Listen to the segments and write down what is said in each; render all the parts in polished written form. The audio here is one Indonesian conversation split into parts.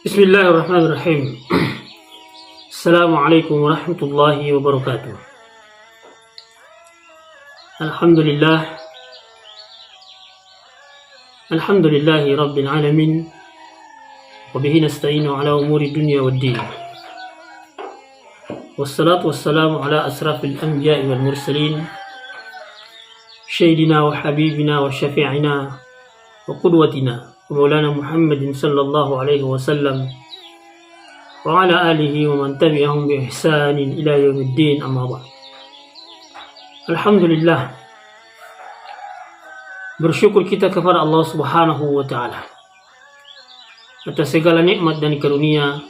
Bismillahirrahmanirrahim. Assalamualaikum warahmatullahi wabarakatuh. Alhamdulillahi rabbil alamin. Wa bihi nasta'inu ala umuri dunya waddin. Wassalatu wassalamu ala asrafil anbiya'i wal mursalin. Sayyidina wa habibina wa syafi'ina wa qudwatina Maulana Muhammadin sallallahu alaihi wasallam wa ala alihi wa man tabi'ahum bi ihsanin ila yaumiddin, amma ba'd. Alhamdulillah, bersyukur kita kepada Allah Subhanahu wa taala atas segala nikmat dan karunia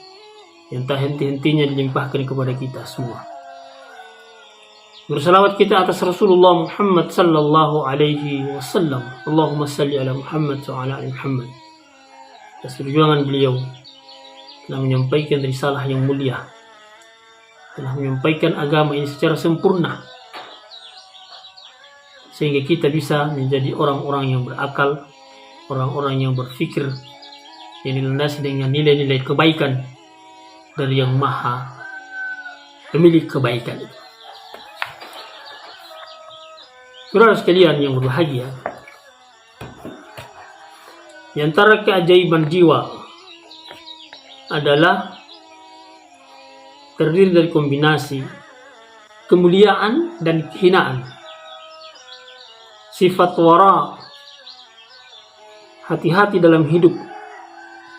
yang tak henti-hentinya dilimpahkan kepada kita semua. Bersalawat kita atas Rasulullah Muhammad sallallahu alaihi wasallam. Allahumma salli ala Muhammad wa ala ali Muhammad. Atas perjuangan beliau telah menyampaikan risalah yang mulia, telah menyampaikan agama ini secara sempurna, sehingga kita bisa menjadi orang-orang yang berakal, orang-orang yang berfikir, yang dilandasi dengan nilai-nilai kebaikan dari yang maha pemilik kebaikan itu. Saudara sekalian yang berbahagia, di antara keajaiban jiwa adalah terdiri dari kombinasi kemuliaan dan kehinaan, sifat wara, hati-hati dalam hidup,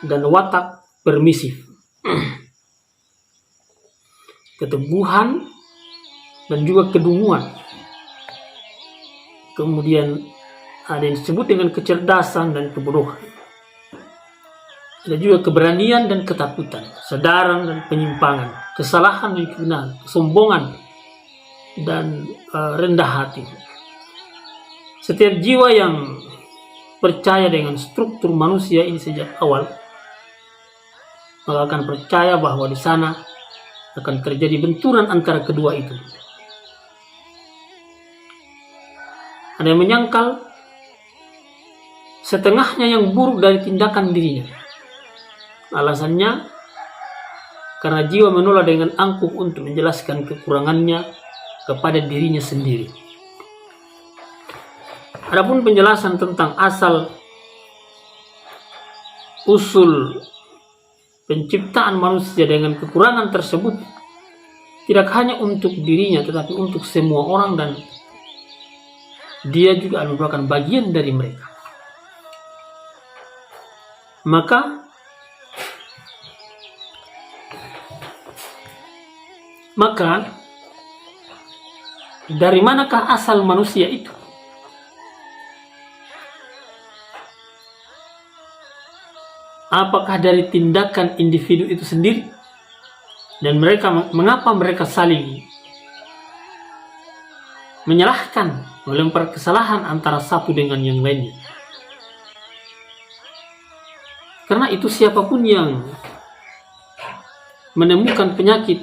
dan watak permisif, keteguhan dan juga kedunguan. Kemudian ada yang disebut dengan kecerdasan dan kebodohan. Ada juga keberanian dan ketakutan, kesadaran dan penyimpangan, kesalahan dan kebenaran, kesombongan dan rendah hati. Setiap jiwa yang percaya dengan struktur manusia ini sejak awal, maka akan percaya bahwa di sana akan terjadi benturan antara kedua itu. Ada yang menyangkal setengahnya yang buruk dari tindakan dirinya. Alasannya karena jiwa menolak dengan angkuh untuk menjelaskan kekurangannya kepada dirinya sendiri. Adapun penjelasan tentang asal usul penciptaan manusia dengan kekurangan tersebut tidak hanya untuk dirinya tetapi untuk semua orang, dan dia juga merupakan bagian dari mereka. Maka dari manakah asal manusia itu? Apakah dari tindakan individu itu sendiri? Dan mengapa mereka saling menyalahkan, melempar kesalahan antara satu dengan yang lainnya? Karena itu siapapun yang menemukan penyakit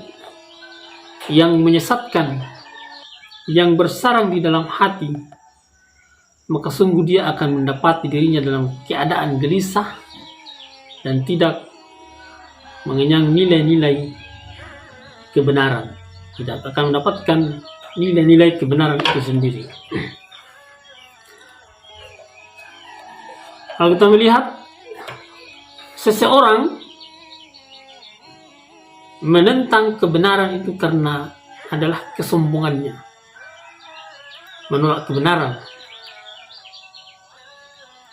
yang menyesatkan, yang bersarang di dalam hati, maka sungguh dia akan mendapati dirinya dalam keadaan gelisah dan tidak mengenyang nilai-nilai kebenaran, tidak akan mendapatkan nilai-nilai kebenaran itu sendiri. Kalau kita melihat seseorang menentang kebenaran itu karena adalah kesombongannya, menolak kebenaran,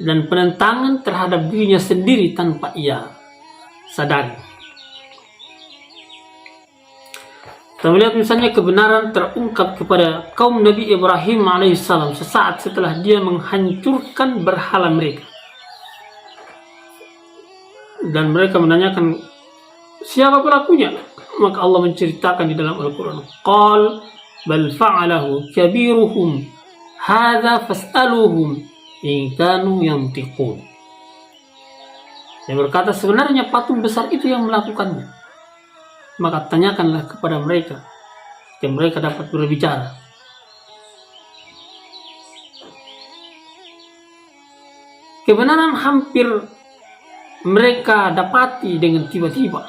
dan penentangan terhadap dirinya sendiri tanpa ia sadari. Kita melihat misalnya kebenaran terungkap kepada kaum Nabi Ibrahim alaihissalam sesaat setelah dia menghancurkan berhala mereka. Dan mereka menanyakan, siapa pelakunya? Maka Allah menceritakan di dalam Al-Quran, Qal bal fa'alahu kabiruhum hadha fas'aluhum in kanu yantiqun. Dia berkata, sebenarnya patung besar itu yang melakukannya, maka tanyakanlah kepada mereka yang mereka dapat berbicara. Kebenaran hampir mereka dapati dengan tiba-tiba.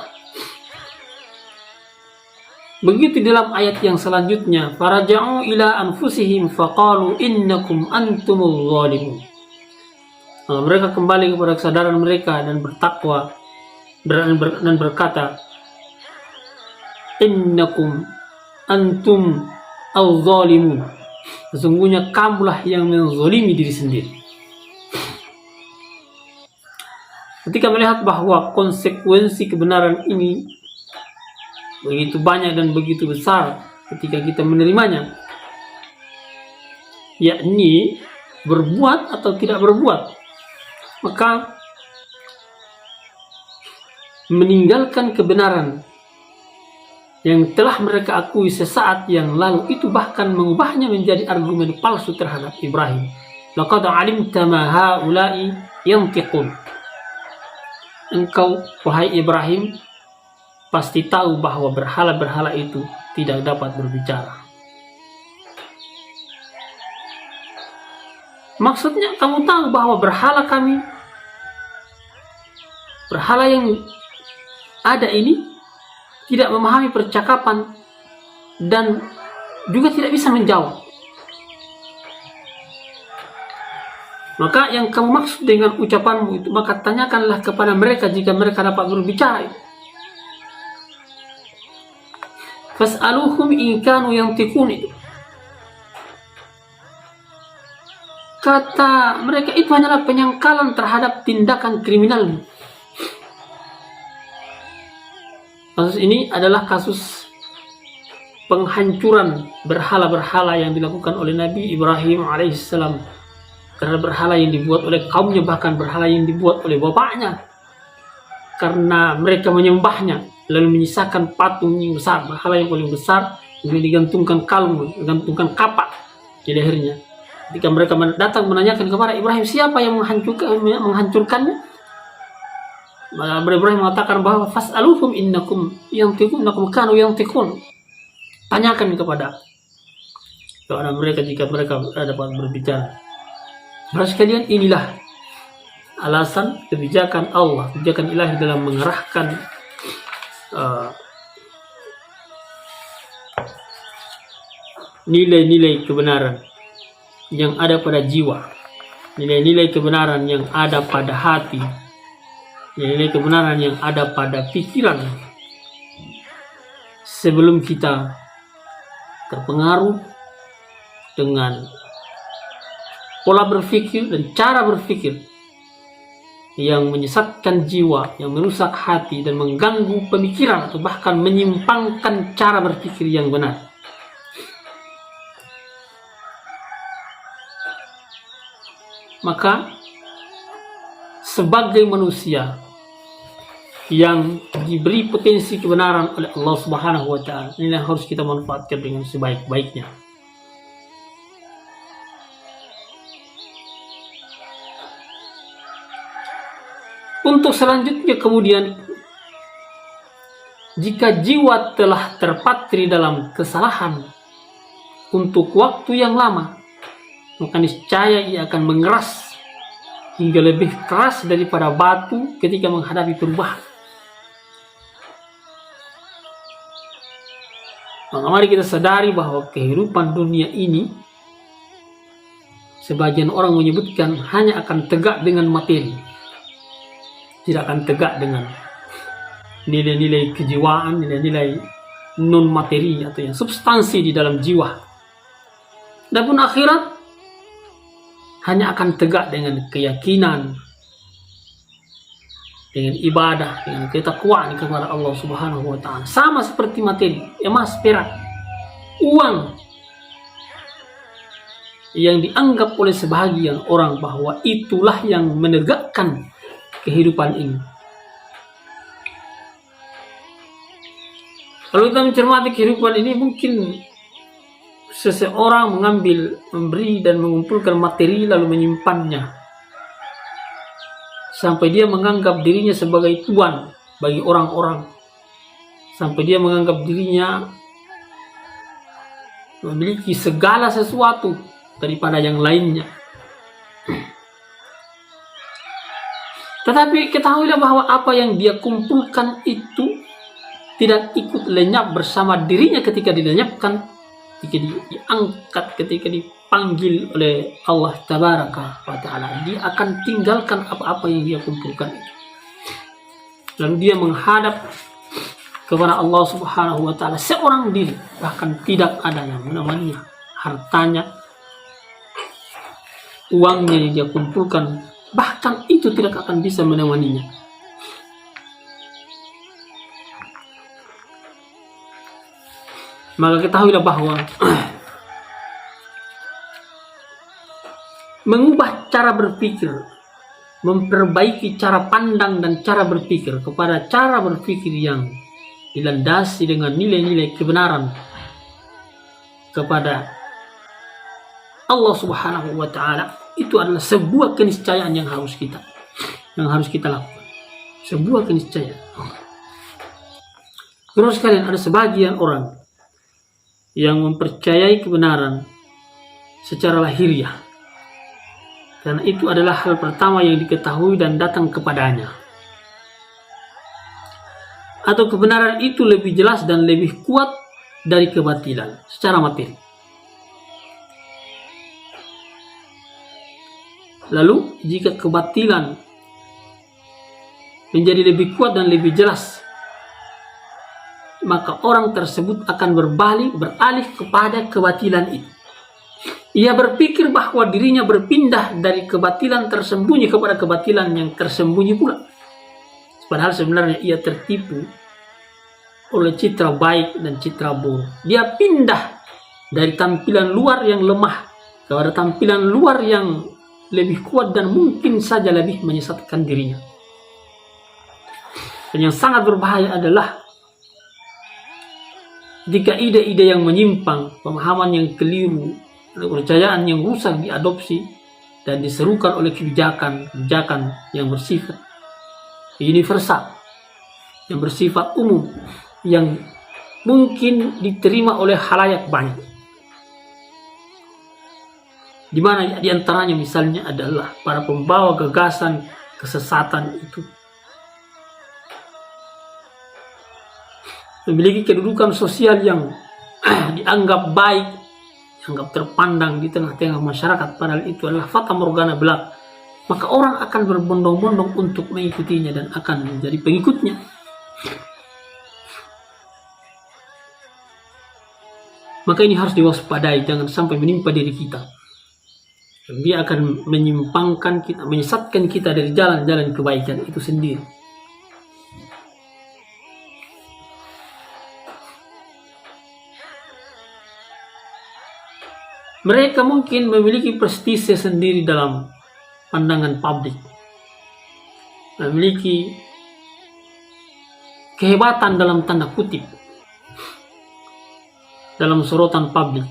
Begitu dalam ayat yang selanjutnya, faraja'u ila anfusihim faqalu innakum antumul zalimun. Mereka kembali kepada kesadaran mereka dan bertakwa dan berkata, innakum antum al-zalimun. Sesungguhnya kamulah yang menzalimi diri sendiri. Ketika melihat bahwa konsekuensi kebenaran ini begitu banyak dan begitu besar ketika kita menerimanya, yakni berbuat atau tidak berbuat, maka meninggalkan kebenaran yang telah mereka akui sesaat yang lalu itu bahkan mengubahnya menjadi argumen palsu terhadap Ibrahim. Laqad alimta ma haula'i yantiqun. Engkau, wahai Ibrahim, pasti tahu bahwa berhala-berhala itu tidak dapat berbicara. Maksudnya kamu tahu bahwa berhala yang ada ini tidak memahami percakapan dan juga tidak bisa menjawab. Maka yang kamu maksud dengan ucapanmu itu, maka tanyakanlah kepada mereka jika mereka dapat berbicara. Fas'aluhum in kanu yantiqun itu. Kata mereka itu hanyalah penyangkalan terhadap tindakan kriminal. Kasus ini adalah kasus penghancuran berhala-berhala yang dilakukan oleh Nabi Ibrahim alaihissalam terhadap berhala yang dibuat oleh kaumnya, bahkan berhala yang dibuat oleh bapaknya, karena mereka menyembahnya lalu menyisakan patung yang besar, berhala yang paling besar, kemudian digantungkan kalung, digantungkan kapak di lehernya. Ketika mereka datang menanyakan kepada Ibrahim siapa yang menghancurkannya, maka Ibrahim mengatakan bahwa fas'aluhum innakum kanu yantiqun. Tanyakan kepada mereka jika mereka dapat berbicara. Saudara sekalian, inilah alasan kebijakan Allah, kebijakan ilahi dalam mengerahkan nilai-nilai kebenaran yang ada pada jiwa, nilai-nilai kebenaran yang ada pada hati, nilai kebenaran yang ada pada pikiran, sebelum kita terpengaruh dengan pola berpikir dan cara berpikir yang menyesatkan jiwa, yang merusak hati dan mengganggu pemikiran atau bahkan menyimpangkan cara berpikir yang benar. Maka sebagai manusia yang diberi potensi kebenaran oleh Allah Subhanahu wa taala, ini yang harus kita manfaatkan dengan sebaik-baiknya. Untuk selanjutnya kemudian, jika jiwa telah terpatri dalam kesalahan untuk waktu yang lama, maka niscaya ia akan mengeras hingga lebih keras daripada batu ketika menghadapi perubahan. Maka mari kita sadari bahwa kehidupan dunia ini, sebagian orang menyebutkan hanya akan tegak dengan materi, tidak akan tegak dengan nilai-nilai kejiwaan, nilai-nilai non materi atau yang substansi di dalam jiwa. Dan pun akhirat hanya akan tegak dengan keyakinan, dengan ibadah, dengan ketakwaan kepada Allah Subhanahu wa taala. Sama seperti materi, emas, perak, uang yang dianggap oleh sebagian orang bahwa itulah yang menegakkan kehidupan ini. Kalau kita mencermati kehidupan ini, mungkin seseorang memberi dan mengumpulkan materi lalu menyimpannya sampai dia menganggap dirinya sebagai tuan bagi orang-orang, sampai dia menganggap dirinya memiliki segala sesuatu daripada yang lainnya. Tetapi ketahuilah bahwa apa yang dia kumpulkan itu tidak ikut lenyap bersama dirinya ketika dilenyapkan, ketika diangkat, ketika dipanggil oleh Allah Tabaraka wa Ta'ala. Dia akan tinggalkan apa-apa yang dia kumpulkan itu. Lalu dia menghadap kepada Allah Subhanahu wa Ta'ala seorang diri, bahkan tidak ada yang menemaninya. Hartanya, uangnya yang dia kumpulkan, bahkan itu tidak akan bisa menemaninya. Maka ketahuilah bahwa mengubah cara berpikir, memperbaiki cara pandang dan cara berpikir kepada cara berpikir yang dilandasi dengan nilai-nilai kebenaran kepada Allah Subhanahu wa Ta'ala, itu adalah sebuah keniscayaan yang harus kita lakukan. Sebuah keniscayaan. Terus sekalian, ada sebagian orang yang mempercayai kebenaran secara lahiriah, karena itu adalah hal pertama yang diketahui dan datang kepadanya, atau kebenaran itu lebih jelas dan lebih kuat dari kebatilan secara materi. Lalu jika kebatilan menjadi lebih kuat dan lebih jelas, maka orang tersebut akan beralih kepada kebatilan itu. Ia berpikir bahwa dirinya berpindah dari kebatilan tersembunyi kepada kebatilan yang tersembunyi pula. Padahal sebenarnya ia tertipu oleh citra baik dan citra buruk. Dia pindah dari tampilan luar yang lemah kepada tampilan luar yang lebih kuat dan mungkin saja lebih menyesatkan dirinya. Dan yang sangat berbahaya adalah jika ide-ide yang menyimpang, pemahaman yang keliru, kepercayaan yang rusak diadopsi dan diserukan oleh kebijakan yang bersifat universal, yang bersifat umum, yang mungkin diterima oleh khalayak banyak. Di mana diantaranya misalnya adalah para pembawa gagasan kesesatan itu memiliki kedudukan sosial yang dianggap baik, dianggap terpandang di tengah-tengah masyarakat, padahal itu adalah fata morgana belaka. Maka orang akan berbondong-bondong untuk mengikutinya dan akan menjadi pengikutnya. Maka ini harus diwaspadai, jangan sampai menimpa diri kita. Dia akan menyimpangkan kita, menyesatkan kita dari jalan-jalan kebaikan itu sendiri. Mereka mungkin memiliki prestise sendiri dalam pandangan publik, memiliki kehebatan dalam tanda kutip dalam sorotan publik,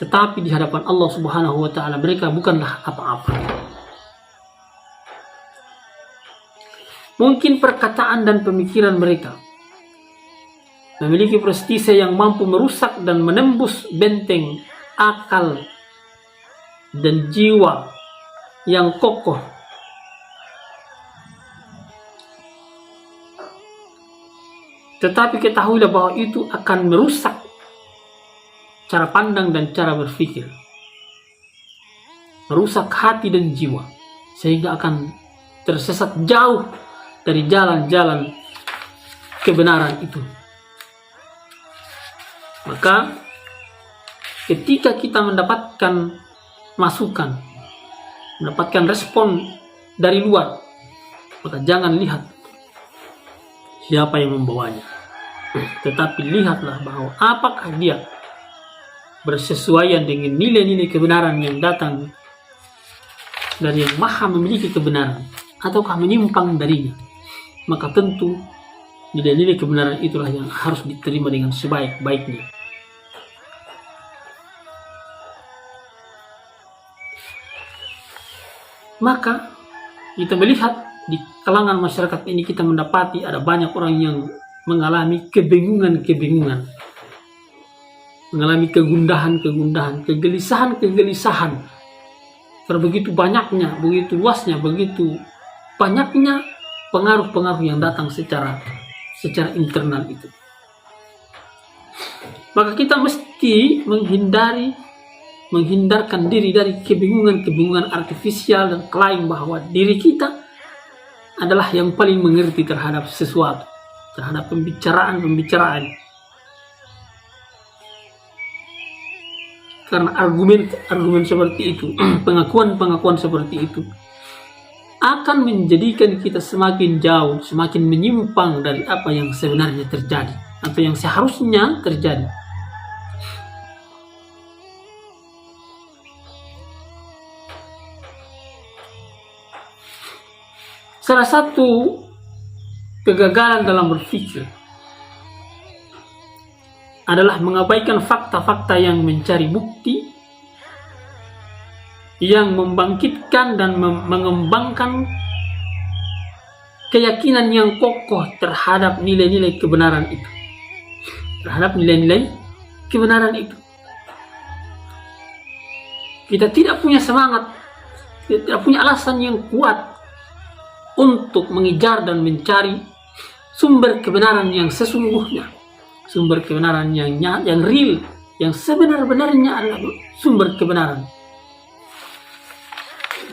tetapi di hadapan Allah Subhanahu wa Ta'ala mereka bukanlah apa-apa. Mungkin perkataan dan pemikiran mereka memiliki prestise yang mampu merusak dan menembus benteng akal dan jiwa yang kokoh. Tetapi ketahuilah bahwa itu akan merusak cara pandang dan cara berpikir, merusak hati dan jiwa, sehingga akan tersesat jauh dari jalan-jalan kebenaran itu. Maka ketika kita mendapatkan masukan, mendapatkan respon dari luar, maka jangan lihat siapa yang membawanya, tetapi lihatlah bahwa apakah dia bersesuaian dengan nilai-nilai kebenaran yang datang dari yang maha memiliki kebenaran, ataukah menyimpang darinya. Maka tentu nilai-nilai kebenaran itulah yang harus diterima dengan sebaik-baiknya. Maka kita melihat di kalangan masyarakat ini, kita mendapati ada banyak orang yang mengalami kebingungan-kebingungan, mengalami kegundahan-kegundahan, kegelisahan-kegelisahan. Karena begitu banyaknya, begitu luasnya, begitu banyaknya pengaruh-pengaruh yang datang secara internal itu. Maka kita mesti menghindarkan diri dari kebingungan artifisial dan klaim bahwa diri kita adalah yang paling mengerti terhadap sesuatu, terhadap pembicaraan. Karena argumen seperti itu, pengakuan seperti itu akan menjadikan kita semakin jauh, semakin menyimpang dari apa yang sebenarnya terjadi atau yang seharusnya terjadi. Salah satu kegagalan dalam berpikir adalah mengabaikan fakta-fakta yang mencari bukti, yang membangkitkan dan mengembangkan keyakinan yang kokoh terhadap nilai-nilai kebenaran itu. Kita tidak punya semangat, tidak punya alasan yang kuat untuk mengejar dan mencari sumber kebenaran yang sesungguhnya, sumber kebenaran yang real, yang sebenar-benarnya adalah sumber kebenaran.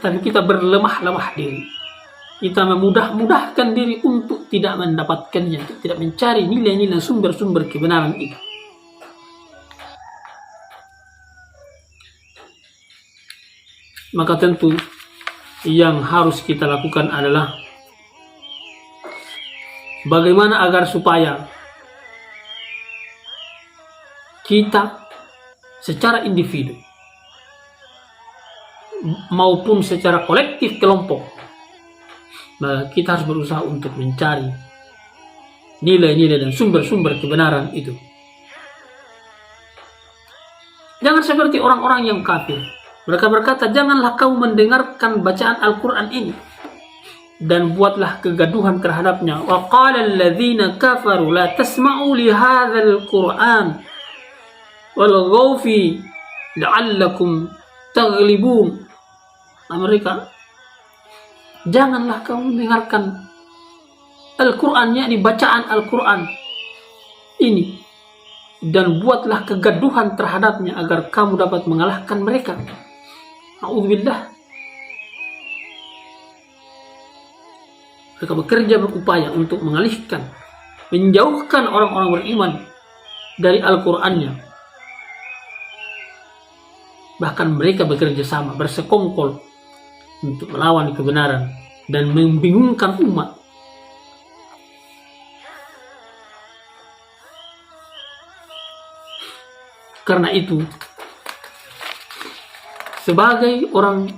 Tapi kita berlemah-lemah diri, kita memudah-mudahkan diri untuk tidak mendapatkannya, untuk tidak mencari nilai-nilai sumber-sumber kebenaran itu. Maka tentu yang harus kita lakukan adalah bagaimana agar supaya kita secara individu maupun secara kolektif kelompok, kita harus berusaha untuk mencari nilai-nilai dan sumber-sumber kebenaran itu. Jangan seperti orang-orang yang kafir. Mereka berkata, janganlah kamu mendengarkan bacaan Al-Quran ini dan buatlah kegaduhan terhadapnya. Wa qala alladhina kafaru la tasma'u li hadzal Qur'an walghaw fi la'allakum taghlibun. Mereka, janganlah kamu mendengarkan Al-Quran, yakni bacaan Al-Quran ini, dan buatlah kegaduhan terhadapnya agar kamu dapat mengalahkan mereka. A'udzubillah. Mereka bekerja berupaya untuk mengalihkan, menjauhkan orang-orang beriman dari Al-Qur'annya. Bahkan mereka bekerja sama, bersekongkol untuk melawan kebenaran dan membingungkan umat. Karena itu, sebagai orang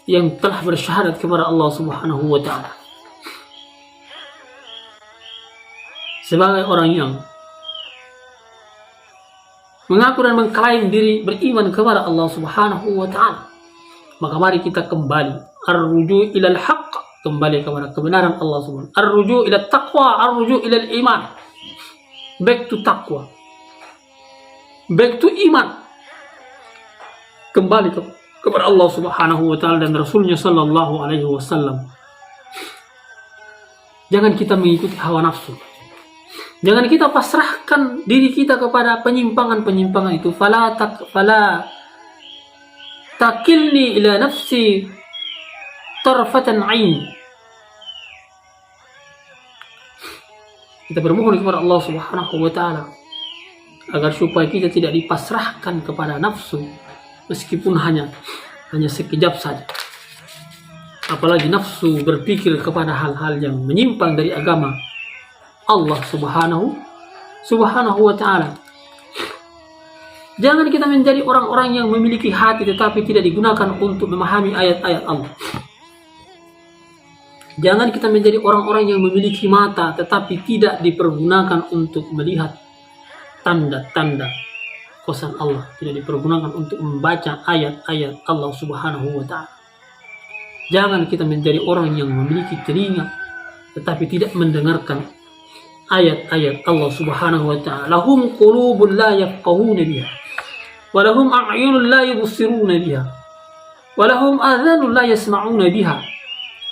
yang telah bersyahadat kepada Allah Subhanahu wa Ta'ala, sebagai orang yang mengaku dan mengklaim diri beriman kepada Allah Subhanahu wa Ta'ala, maka mari kita kembali ar-ruju' ilal haqq, kembali kepada kebenaran Allah Subhanahu. Ar-ruju' ila taqwa, ar-ruju' ila iman. Back to taqwa, back to iman, kembali kepada Allah Subhanahu wa Ta'ala dan Rasulnya Sallallahu Alaihi Wasallam. Jangan kita mengikuti hawa nafsu, jangan kita pasrahkan diri kita kepada penyimpangan itu. Fala takilni ila nafsi tarfatan ain. Kita bermohon kepada Allah Subhanahu wa Ta'ala agar supaya kita tidak dipasrahkan kepada nafsu, meskipun hanya sekejap saja. Apalagi nafsu berpikir kepada hal-hal yang menyimpang dari agama Allah Subhanahu wa Ta'ala. Jangan kita menjadi orang-orang yang memiliki hati tetapi tidak digunakan untuk memahami ayat-ayat Allah. Jangan kita menjadi orang-orang yang memiliki mata tetapi tidak dipergunakan untuk melihat tanda-tanda kuasa Allah, tidak dipergunakan untuk membaca ayat-ayat Allah Subhanahu wa Ta'ala. Jangan kita menjadi orang yang memiliki telinga tetapi tidak mendengarkan ayat-ayat Allah Subhanahu wa Ta'ala. Lahum qulubun la yafqahuna biha wa lahum a'yunun la yubsiruna biha walahum adhanun la yasma'una biha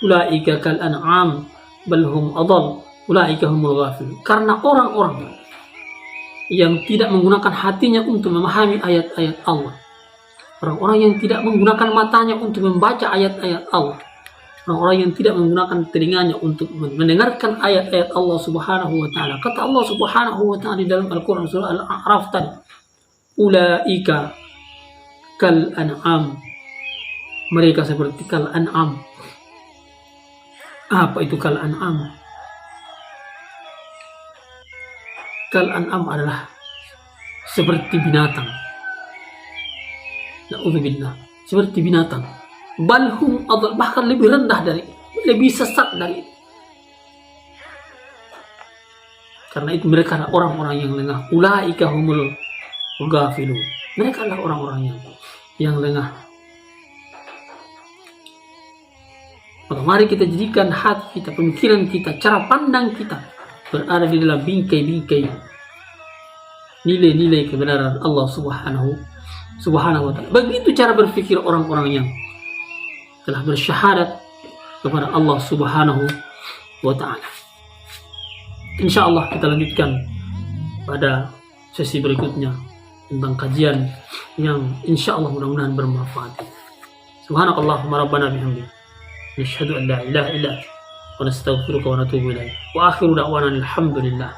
ulaika kal an'am bal hum adall ulaika humul ghafilun. Karena orang-orang yang tidak menggunakan hatinya untuk memahami ayat-ayat Allah, orang-orang yang tidak menggunakan matanya untuk membaca ayat-ayat Allah, orang-orang yang tidak menggunakan telinganya untuk mendengarkan ayat-ayat Allah Subhanahu wa taala. Kata Allah Subhanahu wa taala di dalam Al-Qur'an surah Al-A'raf tadi, ulaika kal an'am, mereka seperti kal an'am. Apa itu kal an'am? Kal an'am adalah seperti binatang. Na'udzubillah, seperti binatang. Balhum adall, bahkan lebih rendah dari, lebih sesat dari. Karena itu mereka adalah orang-orang yang lengah. Ulaika humul ghafilun. Mereka adalah orang-orang yang lengah. Maka mari kita jadikan hati kita, pemikiran kita, cara pandang kita berada di dalam bingkai-bingkai nilai-nilai kebenaran Allah Subhanahu wa ta'ala. Begitu cara berpikir orang-orang yang telah bersyahadat kepada Allah Subhanahu wa ta'ala. Insyaallah kita lanjutkan pada sesi berikutnya tentang kajian yang insyaallah mudah-mudahan bermanfaat. Subhanakallahumma rabbana bihamdik, nashhadu an la ilaha illa anta wa nastaghfiruka wa natubu ilaik. Wa akhiru da'wana alhamdulillah.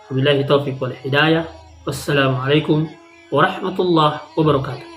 Wabillahi taufiq wal hidayah. Wassalamualaikum warahmatullahi wabarakatuh.